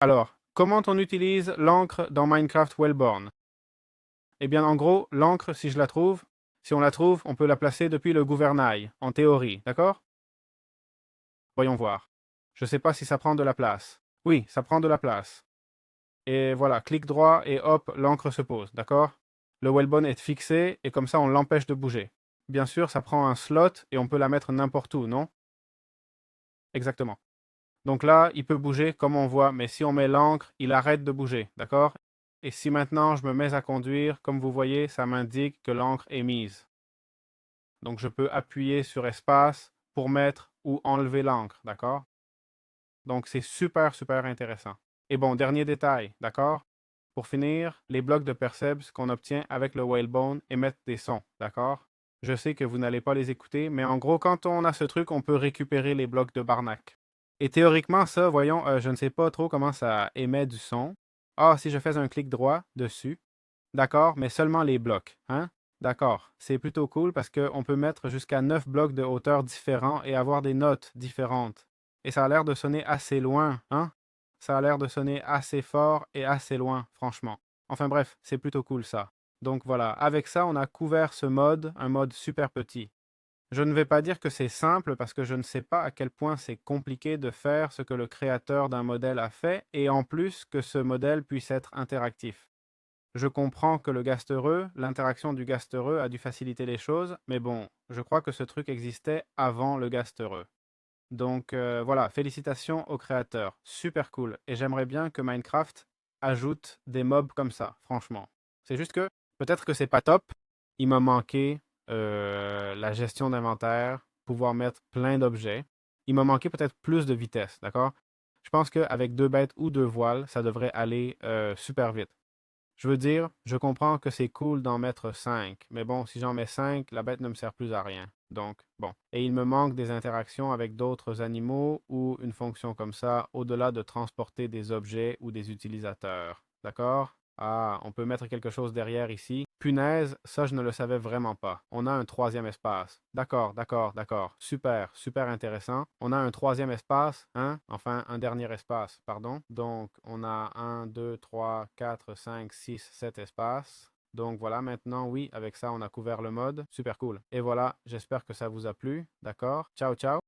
Alors, comment on utilise l'encre dans Minecraft Wellborn? Eh bien, en gros, l'encre, si on la trouve, on peut la placer depuis le gouvernail, en théorie, d'accord? Voyons voir. Je ne sais pas si ça prend de la place. Oui, ça prend de la place. Et voilà, clic droit et hop, l'encre se pose, d'accord? Le Wellbone est fixé et comme ça on l'empêche de bouger. Bien sûr, ça prend un slot et on peut la mettre n'importe où, non? Exactement. Donc là, il peut bouger comme on voit, mais si on met l'encre, il arrête de bouger, d'accord? Et si maintenant je me mets à conduire, comme vous voyez, ça m'indique que l'encre est mise. Donc je peux appuyer sur espace pour mettre ou enlever l'encre, d'accord? Donc c'est super, super intéressant. Et bon, dernier détail, d'accord? Pour finir, les blocs de Perceps qu'on obtient avec le Whalebone émettent des sons, d'accord? Je sais que vous n'allez pas les écouter, mais en gros, quand on a ce truc, on peut récupérer les blocs de Barnac. Et théoriquement, ça, voyons, je ne sais pas trop comment ça émet du son. Ah, si je fais un clic droit dessus, d'accord, mais seulement les blocs, hein? D'accord, c'est plutôt cool parce qu'on peut mettre jusqu'à 9 blocs de hauteur différents et avoir des notes différentes. Et ça a l'air de sonner assez loin, hein? Ça a l'air de sonner assez fort et assez loin, franchement. Enfin bref, c'est plutôt cool ça. Donc voilà, avec ça, on a couvert ce mode, un mode super petit. Je ne vais pas dire que c'est simple parce que je ne sais pas à quel point c'est compliqué de faire ce que le créateur d'un modèle a fait et en plus que ce modèle puisse être interactif. Je comprends que l'interaction du gastereux a dû faciliter les choses, mais bon, je crois que ce truc existait avant le gastereux. Donc voilà, félicitations au créateur, super cool. Et j'aimerais bien que Minecraft ajoute des mobs comme ça, franchement. C'est juste que peut-être que c'est pas top. Il m'a manqué la gestion d'inventaire, pouvoir mettre plein d'objets. Il m'a manqué peut-être plus de vitesse, d'accord? Je pense qu'avec 2 bêtes ou 2 voiles, ça devrait aller super vite. Je veux dire, je comprends que c'est cool d'en mettre 5, mais bon, si j'en mets 5, la bête ne me sert plus à rien. Donc, bon. Et il me manque des interactions avec d'autres animaux ou une fonction comme ça, au-delà de transporter des objets ou des utilisateurs. D'accord? Ah, on peut mettre quelque chose derrière ici. Punaise, ça je ne le savais vraiment pas. On a un troisième espace. D'accord, d'accord, d'accord. Super, super intéressant. On a un troisième espace, hein? Enfin, un dernier espace, pardon. Donc, on a un, 2, 3, 4, 5, 6, 7 espaces. Donc voilà, maintenant, oui, avec ça, on a couvert le mode. Super cool. Et voilà, j'espère que ça vous a plu. D'accord? Ciao, ciao.